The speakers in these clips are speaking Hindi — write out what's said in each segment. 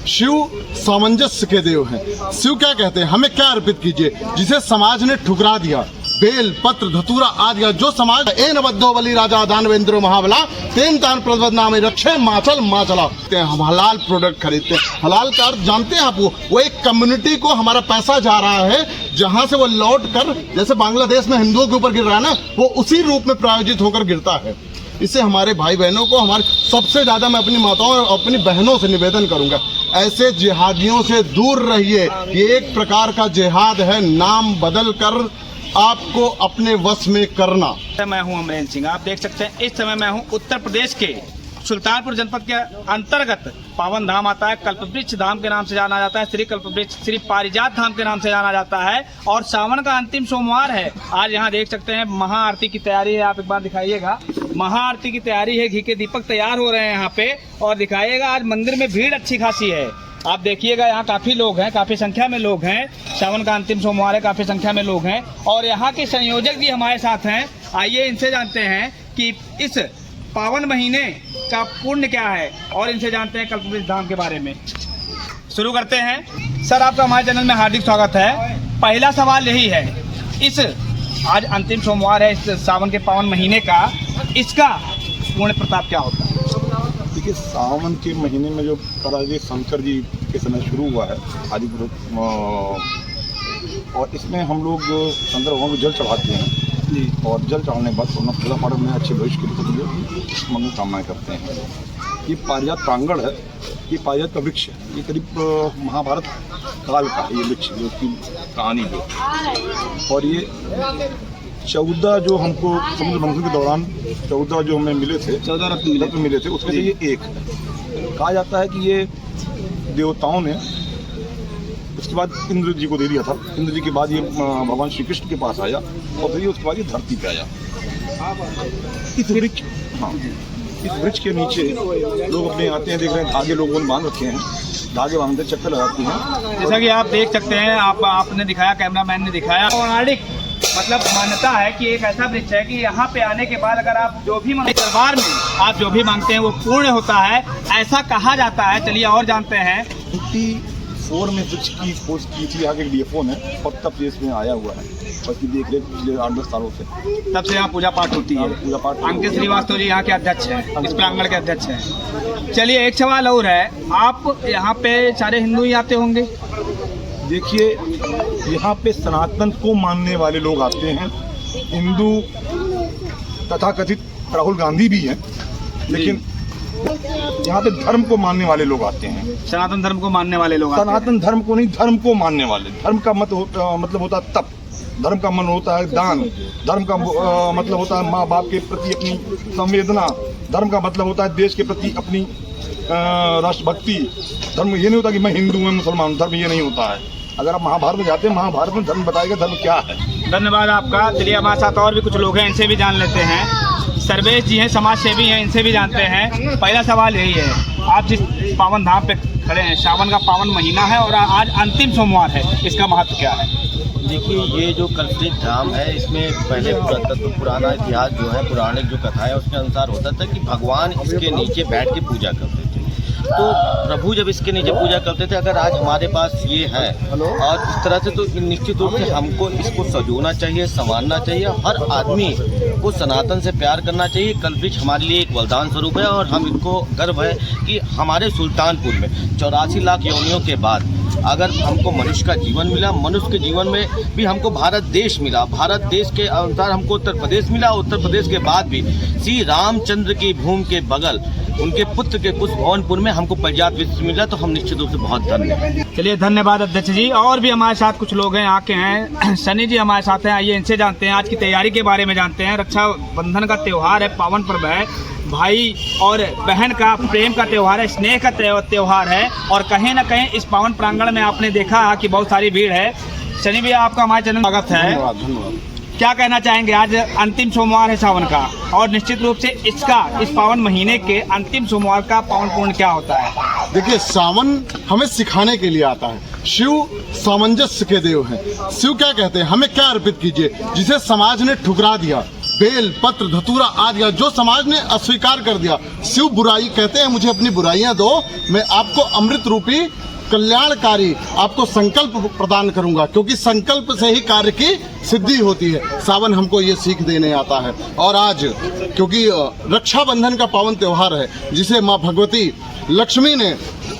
शिव सामंजस्य के देव हैं। शिव क्या कहते हैं, हमें क्या अर्पित कीजिए जिसे समाज ने ठुकरा दिया। बेल पत्र धतूरा आदि जो समाज एन बद्धो बलि राजा दानवेंद्र महाबला तेन तान प्रद्वद नाम रक्षे माचल माचला। हम हलाल प्रोडक्ट खरीदते हैं। हलाल का अर्थ जानते हैं आप? वो एक कम्युनिटी को हमारा पैसा जा रहा है जहां से वो लौट कर, जैसे बांग्लादेश में हिंदुओं के ऊपर गिर रहा है ना, वो उसी रूप में प्रायोजित होकर गिरता है। इससे हमारे भाई बहनों को, हमारे सबसे ज़्यादा मैं अपनी माताओं और अपनी बहनों से निवेदन करूंगा, ऐसे जिहादियों से दूर रहिए। ये एक प्रकार का जिहाद है, नाम बदल कर आपको अपने वश में करना। मैं हूं अमरेंद्र सिंह। आप देख सकते हैं इस समय मैं हूं उत्तर प्रदेश के सुल्तानपुर जनपद के अंतर्गत पावन धाम आता है। कल्पवृक्ष धाम के नाम से जाना जाता है, श्री कल्पवृक्ष श्री पारिजात धाम के नाम से जाना जाता है। और सावन का अंतिम सोमवार है। आज यहाँ देख सकते हैं महाआरती की तैयारी है। आप एक बार दिखाइएगा, महाआरती की तैयारी है। घी के दीपक तैयार हो रहे हैं यहाँ पे। और दिखाइएगा आज मंदिर में भीड़ अच्छी खासी है। आप देखिएगा यहाँ काफ़ी लोग हैं, काफ़ी संख्या में लोग हैं। सावन का अंतिम सोमवार है, काफ़ी संख्या में लोग हैं। और यहाँ के संयोजक भी हमारे साथ हैं। आइए इनसे जानते हैं कि इस पावन महीने का पुण्य क्या है और इनसे जानते हैं कल्पवृक्ष धाम के बारे में। शुरू करते हैं। सर, आपका हमारे चैनल में हार्दिक स्वागत है। पहला सवाल यही है, इस आज अंतिम सोमवार है इस सावन के पावन महीने का, इसका पुण्य प्रताप क्या होता है? देखिए, सावन के महीने में जो पराजय शंकर जी के समय शुरू हुआ है आदिपुर, और इसमें हम लोग शंकर भगवान को जल चढ़ाते हैं और जल चढ़ाने के बाद अपना पूजा पाठ में अच्छे भविष्य के लिए मनोकामनाएं करते हैं। ये पारिजात प्रांगण है, ये पारिजात का वृक्ष है। ये करीब महाभारत काल का ये वृक्ष, जो उसकी कहानी जो, और ये 14 जो हमको समुद्र मंथन के दौरान 14 जो हमें मिले थे, 14 रत्न मिले थे, उसमें से ये एक है। कहा जाता है कि ये देवताओं ने उसके बाद इंद्र जी को दे दिया था। इंद्र जी के बाद ये भगवान श्री कृष्ण के पास आया और फिर उसके बाद ये धरती पे आया। इस वृक्ष, हाँ, इस वृक्ष के नीचे लोग अपने आते हैं, देख रहे हैं धागे लोगों ने बांध रखे हैं, धागे बांधते चक्कर लगाते हैं। जैसा कि आप देख सकते हैं, आपने दिखाया, कैमरामैन ने दिखाया। पौराणिक मतलब मान्यता है कि एक ऐसा वृक्ष है कि यहाँ पे आने के बाद अगर आप जो भी मांगते, दरबार में आप जो भी मांगते हैं वो पूर्ण होता है, ऐसा कहा जाता है। चलिए और जानते हैं। 54 में वृक्ष की खोज की थी, आगे DFO ने, और तब से इसमें आया हुआ है। उसकी देख रेख पिछले 8-10 सालों से, तब से यहाँ पूजा पाठ होती है। पूजा पाठ। अंकित श्रीवास्तव जी यहाँ के अध्यक्ष हैं, इस प्रांगण के अध्यक्ष हैं। चलिए एक सवाल और है, आप यहाँ पे सारे हिंदू ही आते होंगे? देखिए, यहाँ पे सनातन को मानने वाले लोग आते हैं, हिंदू तथाकथित राहुल गांधी भी हैं, लेकिन यहाँ पे धर्म को मानने वाले लोग आते हैं। सनातन धर्म को मानने वाले लोग, सनातन धर्म को नहीं, धर्म को मानने वाले। धर्म का मतलब होता है तप, धर्म का मन होता है दान, धर्म का मतलब होता है माँ बाप के प्रति अपनी संवेदना, धर्म का मतलब होता है देश के प्रति अपनी राष्ट्रभक्ति। धर्म ये नहीं होता कि मैं हिंदू, मैं मुसलमान, धर्म ये नहीं होता है। अगर आप महाभारत में जाते हैं, महाभारत में धर्म बताएगा धर्म क्या है। धन्यवाद आपका। चलिए हमारे साथ और भी कुछ लोग हैं, इनसे भी जान लेते हैं। सर्वेश जी हैं, समाज सेवी हैं, इनसे भी जानते हैं। पहला सवाल यही है, आप जिस पावन धाम पे खड़े हैं, सावन का पावन महीना है और आज अंतिम सोमवार है, इसका महत्व क्या है? देखिए, ये जो कल्पवृक्ष धाम है, इसमें पहले पुराना इतिहास जो है, पौराणिक जो कथा है, उसके अनुसार होता था कि भगवान इसके नीचे बैठ के पूजा करते थे। तो प्रभु जब इसके नीचे पूजा करते थे, अगर आज हमारे पास ये है और इस तरह से, तो निश्चित रूप से हमको इसको सजोना चाहिए, संवारना चाहिए। हर आदमी को सनातन से प्यार करना चाहिए। कल्पवृक्ष हमारे लिए एक वरदान स्वरूप है और हम इनको गर्व है कि हमारे सुल्तानपुर में 84 लाख योनियों के बाद अगर हमको मनुष्य का जीवन मिला, मनुष्य के जीवन में भी हमको भारत देश मिला, भारत देश के अनुसार हमको उत्तर प्रदेश मिला, उत्तर प्रदेश के बाद भी श्री रामचंद्र की भूमि के बगल उनके पुत्र के कुछ भवनपुर में हमको पारिजात वृक्ष मिला, तो हम निश्चित रूप से बहुत धन्य हैं। चलिए धन्यवाद अध्यक्ष जी। और भी हमारे साथ कुछ लोग हैं, यहाँ के हैं। सनी जी हमारे साथ हैं, आइए इनसे जानते हैं, आज की तैयारी के बारे में जानते हैं। रक्षाबंधन का त्यौहार है, पावन पर्व है, भाई और बहन का प्रेम का त्यौहार है, स्नेह का त्यौहार है। और कहीं ना कहीं इस पावन प्रांगण में आपने देखा कि बहुत सारी भीड़ है। सनी भैया, आपका हमारे चैनल में स्वागत है। धन्यवाद। क्या कहना चाहेंगे? आज अंतिम सोमवार है सावन का, और निश्चित रूप से इस पावन महीने के अंतिम सोमवार का पावन पूर्ण क्या होता है? देखिए, सावन हमें सिखाने के लिए आता है। शिव सामंजस्य के देव हैं। शिव क्या कहते हैं, हमें क्या अर्पित कीजिए जिसे समाज ने ठुकरा दिया। बेल पत्र धतूरा आदि जो समाज ने अस्वीकार कर दिया। शिव बुराई कहते हैं मुझे अपनी बुराइयां दो, मैं आपको अमृत रूपी कल्याणकारी आपको संकल्प प्रदान करूंगा, क्योंकि संकल्प से ही कार्य की सिद्धि होती है। सावन हमको ये सीख देने आता है। और आज क्योंकि रक्षाबंधन का पावन त्योहार है, जिसे माँ भगवती लक्ष्मी ने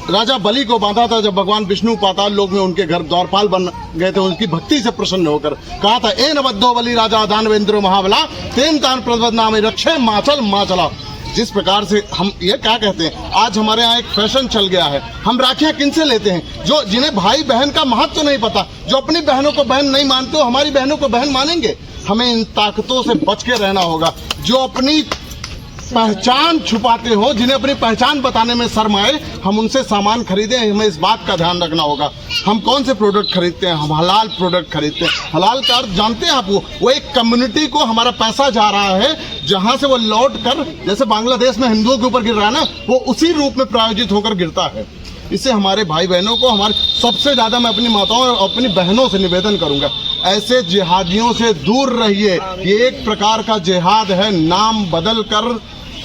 राजा बलि को बांधा था, जब भगवान विष्णु पाताल लोक में उनके घर द्वारपाल बन गए थे, उनकी भक्ति से प्रसन्न होकर कहा था, ए नबद्धो बलि राजा दानवेंद्र महाबला तेन तान प्रद्वद नाम रक्षे माचल माचला। जिस प्रकार से हम ये क्या कहते हैं, आज हमारे यहाँ एक फैशन चल गया है, हम राखियाँ किनसे लेते हैं? जो जिन्हें भाई बहन का महत्व तो नहीं पता, जो अपनी बहनों को बहन नहीं मानते हो, हमारी बहनों को बहन मानेंगे? हमें इन ताकतों से बच के रहना होगा जो अपनी पहचान छुपाते हो, जिन्हें अपनी पहचान बताने में शर्म आए, हम उनसे सामान खरीदें। हमें इस बात का ध्यान रखना होगा, हम कौन से प्रोडक्ट खरीदते हैं? हम हलाल प्रोडक्ट खरीदते हैं। हलाल का अर्थ जानते हैं आप? वो एक कम्युनिटी को हमारा पैसा जा रहा है, जहां से वो लौट कर, जैसे बांग्लादेश में हिंदुओं के ऊपर गिर रहा है ना, वो उसी रूप में प्रायोजित होकर गिरता है। इससे हमारे भाई बहनों को, हमारे सबसे ज़्यादा मैं अपनी माताओं और अपनी बहनों से निवेदन करूंगा, ऐसे जिहादियों से दूर रहिए। ये एक प्रकार का जिहाद है, नाम बदल कर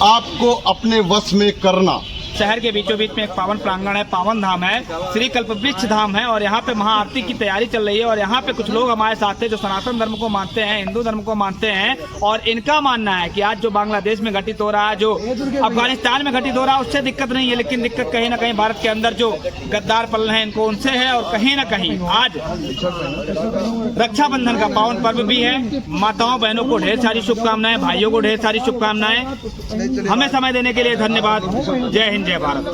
आपको अपने वश में करना। शहर के बीचों बीच में एक पावन प्रांगण है, पावन धाम है, श्री कल्पवृक्ष धाम है, और यहाँ पे महाआरती की तैयारी चल रही है। और यहाँ पे कुछ लोग हमारे साथ हैं जो सनातन धर्म को मानते हैं, हिंदू धर्म को मानते हैं, और इनका मानना है कि आज जो बांग्लादेश में घटित हो रहा है, जो अफगानिस्तान में घटित हो रहा है, उससे दिक्कत नहीं है, लेकिन दिक्कत कहीं ना कहीं भारत के अंदर जो गद्दार पल रहे हैं इनको उनसे है। और कहीं ना कहीं आज रक्षाबंधन का पावन पर्व भी है। माताओं बहनों को ढेर सारी शुभकामनाएं, भाइयों को ढेर सारी शुभकामनाएं। हमें समय देने के लिए धन्यवाद। जय हिंद, जय भारत।